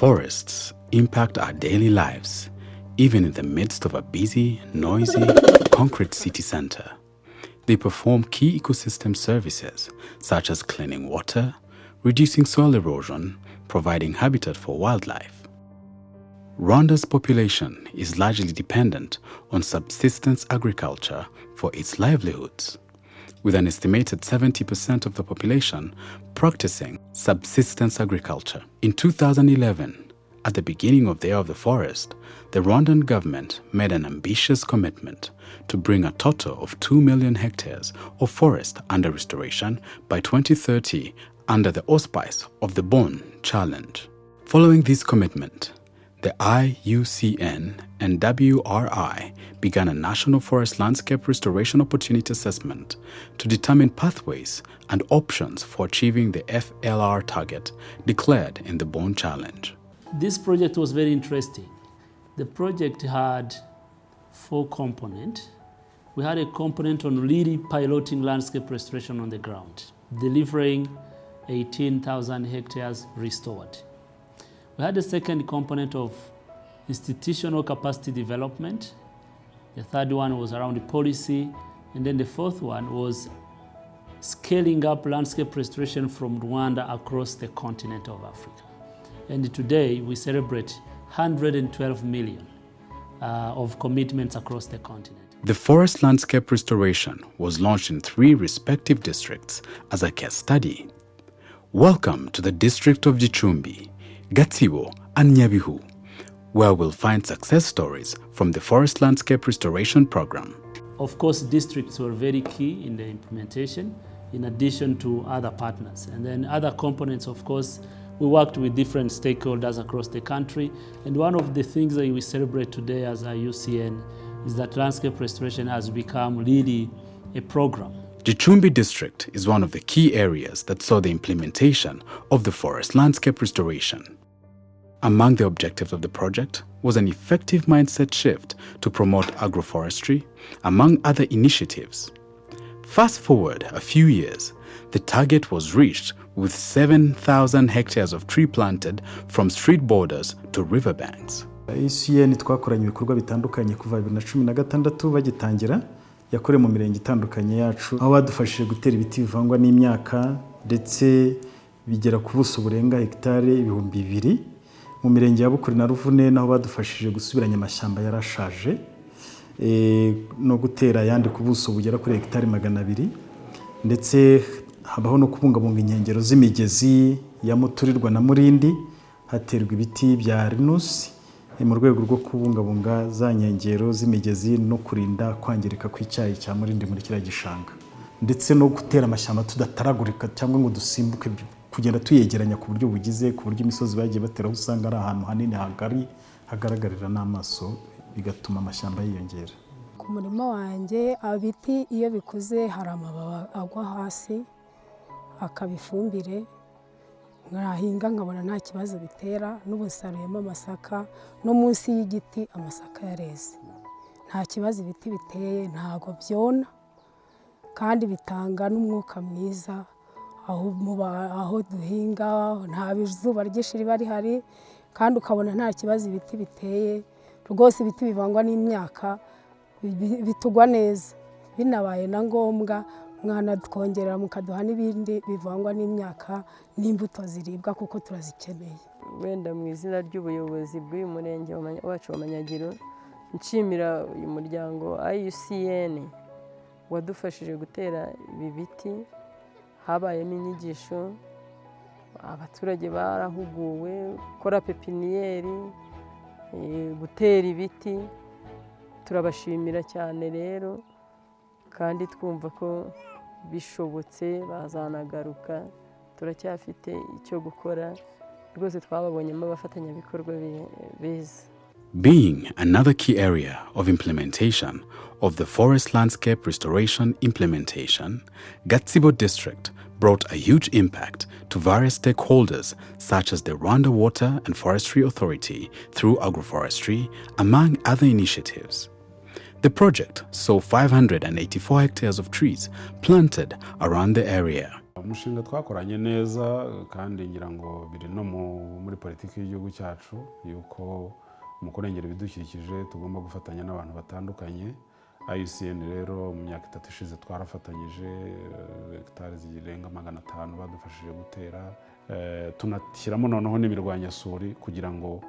Forests impact our daily lives, even in the midst of a busy, noisy, concrete city center. They perform key ecosystem services such as cleaning water, reducing soil erosion, providing habitat for wildlife. Rwanda's population is largely dependent on subsistence agriculture for its livelihoods, with an estimated 70% of the population practicing subsistence agriculture. In 2011, at the beginning of the Year of the Forest, the Rwandan government made an ambitious commitment to bring a total of 2 million hectares of forest under restoration by 2030 under the auspice of the Bonn Challenge. Following this commitment, the IUCN and WRI began a national forest landscape restoration opportunity assessment to determine pathways and options for achieving the FLR target declared in the Bonn Challenge. This project was very interesting. The project had 4 components. We had a component on really piloting landscape restoration on the ground, delivering 18,000 hectares restored. We had the second component of institutional capacity development. The third one was around the policy. And then the fourth one was scaling up landscape restoration from Rwanda across the continent of Africa. And today we celebrate 112 million of commitments across the continent. The forest landscape restoration was launched in 3 respective districts as a case study. Welcome to the district of Gicumbi, Gatsibo, and Nyabihu, where we'll find success stories from the Forest Landscape Restoration Program. Of course, districts were very key in the implementation, in addition to other partners. And then other components, of course, we worked with different stakeholders across the country. And one of the things that we celebrate today as IUCN is that landscape restoration has become really a program. Gicumbi district is one of the key areas that saw the implementation of the forest landscape restoration. Among the objectives of the project was an effective mindset shift to promote agroforestry, among other initiatives. Fast forward a few years, the target was reached with 7,000 hectares of tree planted from street borders to riverbanks. IUCN twakoranye ibikorwa bitandukanye kuva 2016 bagitangira, yakoreye mu mirenge itandukanye yacu, aho badufashije gutera ibiti bivangwa n'imyaka ndetse bigera ku buso burenga hectare 2,000 mu mirenge ya Bukuri na Ruvune, naho badufashije gusubiranya amashyamba yarashaje no gutera yandi ku buso bugera kuri hectare 200, ndetse habaho no kubungabunga inkengero z'imigezi ya Muturirwa na Murindi, haterwa ibiti bya rinusi mu rwego rwo kubungabunga za nkengero z'imigezi no kurinda kwangirika kw'icyayi cya Murindi muri kiriya gishanga, ndetse no gutera amashyamba tudataragurika cyangwa ngo dusimbuke, kugenda tuyegeranya ku buryo bugize, ku buryo imisozi bagiye bateraho usanga ari ahantu hanini hagari hagaragarira n'amaso, bigatuma amashyamba yiyongera. Ku murima wanjye abiti iyo bikuze hari amababi agwa hasi akaba ifumbire, nkahinga nkabona nta kibazo bitera, n'ubusaruyemo amasaka no munsi y'igiti amasaka yareze. Nta kibazo ibiti biteye, ntago byona kandi bitanga n'umwuka mwiza aho duhinga, nta bizuba ryinshi riba rihari kandi ukabona nta kibazo ibiti biteye. Rwose ibiti bivangwa n'imyaka bitugwa neza, binabaye na ngombwa mwana twongerera mukaduha n'ibindi bivangwa n'imyaka n'imbuto ziribwa kuko turazikeneye. Wenda mu izina ry'ubuyobozi bw'uyu murenge wacu wa Manyagiro, nshimira uyu muryango IUCN wadufashije gutera ibi biti. Habayemo inyigisho, abaturage barahuguwe gukora pepiniyeri, gutera ibiti. Turabashimira cyane rero kandi twumva ko bishobotse bazanagaruka, turacyafite icyo gukora, rwose twababonyemo abafatanyabikorwa beza. Being another key area of implementation of the forest landscape restoration implementation, Gatsibo district brought a huge impact to various stakeholders such as the Rwanda Water and Forestry Authority through agroforestry, among other initiatives. The project saw 584 hectares of trees planted around the area. umushinga twakoranye neza kandi ngira ngo biri no muri politiki y'igihugu cyacu yuko mu kurengera ibidukikije tugomba gufatanya n'abantu batandukanye. IUCN rero mu myaka 3 ishize twarafatanyije hectares zirenga 500 badufashije gutera, tunashyiramo noneho n'imirwanyasuri kugira ngo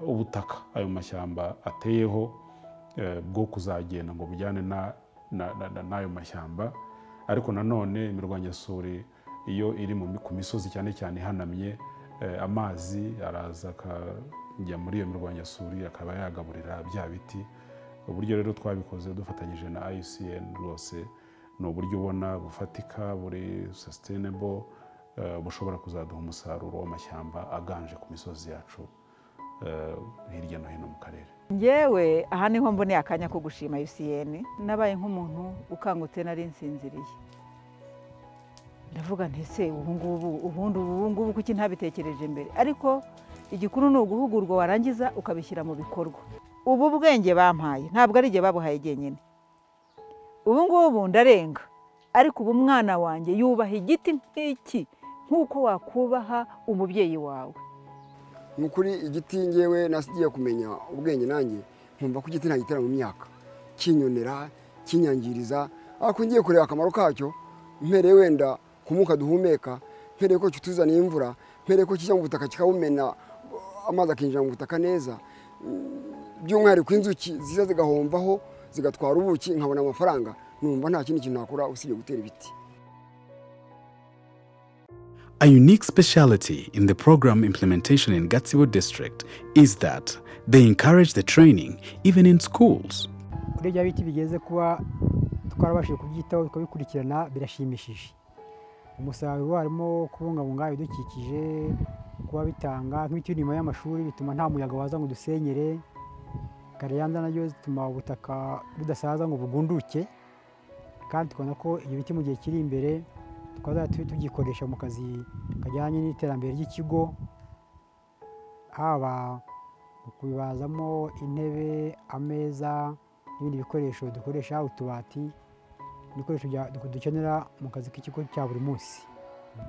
ubutaka ayo mashyamba ateyeho bwo kuzagenda ngo bujyane n'ayo mashyamba. Ariko nanone imirwanyasuri iyo iri ku misozi cyane cyane ihanamye, amazi araza akajya muri iyo mirwanyasuri akaba yagaburira bya biti. Uburyo rero twabikoze dufatanyije na IUCN rwose ni uburyo ubona bufatika, buri sustainable, bushobora kuzaduha umusaruro w'amashyamba aganje ku misozi yacu hirya no hino mu karere. Ngewe aha niho mboneye akanya ko gushima IUCN. Nabaye nk'umuntu ukangutse nari nsinziriye, ndavuga nti se ubundi kuki ntabitekereje mbere? Ariko igikuru ni uguhugurwa warangiza ukabishyira mu bikorwa. Ubu bwenge bampaye ntabwo ari jye babuhaye jyenyine. Ubu ngubu ndarenga, ariko ubu mwana wanjye yubaha igiti nk'iki nk'uko wakubaha umubyeyi wawe. Nukuri igiti ngewe nasigiye kumenya ubwenge nanjye nkumva ko igiti ntagitera mu myaka, kinyonera, kinyangiriza, ariko ngiye kureba akamaro kacyo, mpereye wenda kumuka duhumeka, mpereye ko kituzaniye imvura, mpereye ko kijya mu butaka kikawumena amazi akinjira mu butaka neza, by'umwihariko inzuki ziza zigahomvaho zigatwara ubuki nkabona amafaranga, numva nta kindi kintu nakora usibye gutera ibiti. A unique speciality in the program implementation in Gatsibo district is that they encourage the training even in schools. Kuri bya biti bigeze kuba twarabashije kubyitaho tukabikurikirana birashimishije. Umusaruro harimo kubungabunga ibidukikije, kuba bitanga nk'ibiti nyuma y'amashuri bituma nta muyaga waza ngo dusenyere, kariyanza nayo zituma ubutaka budasaza ngo bugunduke, kandi tukabona ko ibyo biti mu gihe kiri imbere twazajya tugikoresha mu kazi kajyanye n'iterambere ry'ikigo, haba kubibazamo intebe, ameza n'ibindi bikoresho dukoresha, utubati, ibikoresho dukenera mu kazi k'ikigo cya buri munsi.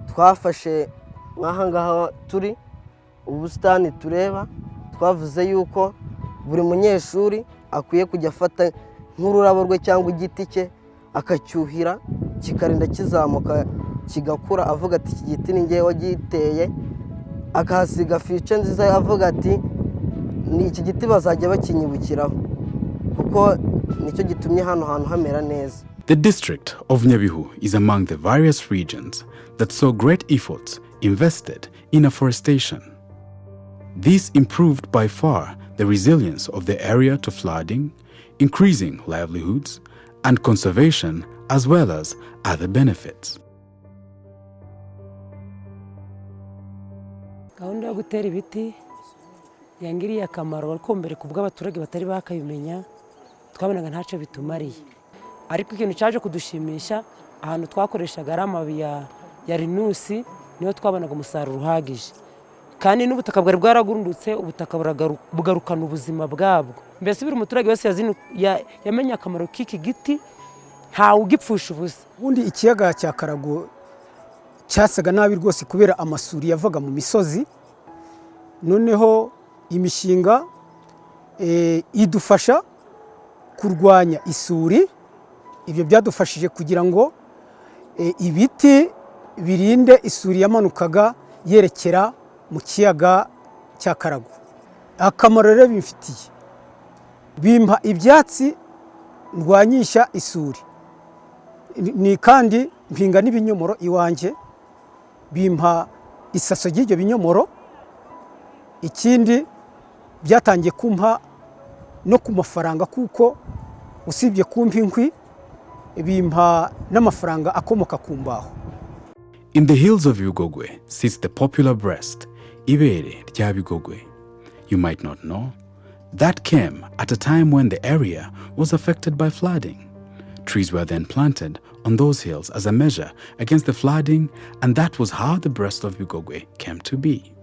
Twafashe nk'aha ngaha turi ubusitani tureba, twavuze yuko buri munyeshuri akwiye kujya afata nk'ururabo rwe cyangwa igiti cye akacyuhira kikarinda kizamuka kigakura, avuga ati iki giti ni ngewe wagiteye, akahasiga fice nziza avuga ati ni iki giti bazajya bakinyibukiraho kuko nicyo gitumye hano hantu hamera neza. The district of Nyabihu is among the various regions that saw great efforts invested in afforestation. This improved by far the resilience of the area to flooding, increasing livelihoods and conservation, as well as other benefits. Gahunda yo gutera ibiti yangiriye akamaro, ariko mbere kubwo abaturage batari bakabimenya twabonaga ntacyo bitumariye. Ariko ikintu cyaje kudushimisha, ahantu twakoreshaga ari amababi ya rinusi niho twabonaga umusaruro uhagije, kandi n'ubutaka bwari bwaragurundutse, ubutaka bugarukana ubuzima bwabwo. Mbese buri muturage wese yamenye akamaro k'iki giti, ntawe ugipfusha ubusa. Ubundi ikiyaga cya Karago cyasaga nabi rwose kubera amasuri yavaga mu misozi, noneho imishinga idufasha kurwanya isuri. Ibyo byadufashije kugira ngo ibiti birinde isuri yamanukaga yerekera mu kiyaga cya Karago. Akamaro rero bimfitiye, bimpa ibyatsi ndwanyisha isuri, ni kandi mpinga n'ibinyomoro iwanjye, bimpa isaso ry'ibyo binyomoro. Ikindi byatangiye kumpa no ku mafaranga, kuko usibye kumpa inkwi bimpa n'amafaranga akomoka ku mbaho. In the hills of Bigogwe sits the popular breast, Ibere rya Bigogwe. You might not know, that came at a time when the area was affected by flooding. Trees were then planted on those hills as a measure against the flooding, and that was how the breast of Bigogwe came to be.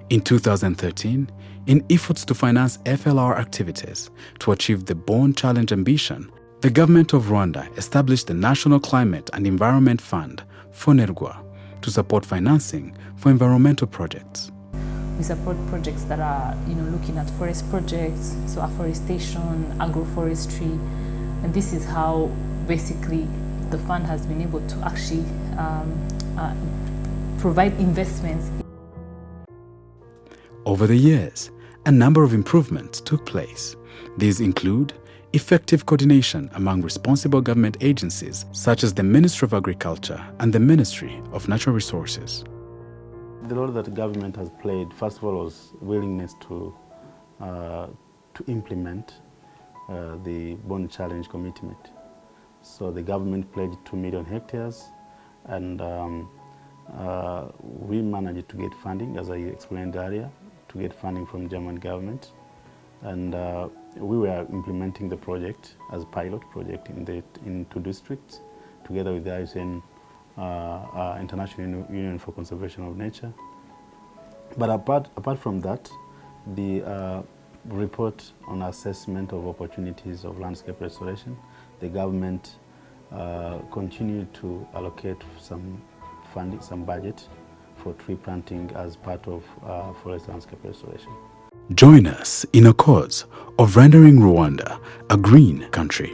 In 2013, in efforts to finance FLR activities to achieve the Bonn Challenge ambition, the government of Rwanda established the National Climate and Environment Fund FONERGWA, to support financing for environmental projects. We support projects that are, looking at forest projects, so afforestation, agroforestry, and this is how basically the fund has been able to actually provide investments. Over the years, a number of improvements took place. These include effective coordination among responsible government agencies such as the Ministry of Agriculture and the Ministry of Natural Resources. The role that the government has played, first of all, was willingness to implement the Bonn Challenge commitment. So the government pledged 2 million hectares, and we managed to get funding, as I explained earlier, to get funding from German government. And we were implementing the project as a pilot project in 2 districts, together with the IUCN, International Union for Conservation of Nature. But apart from that, the report on assessment of opportunities of landscape restoration, the government continued to allocate some funding, some budget for tree planting as part of forest landscape restoration. Join us in a cause of rendering Rwanda a green country.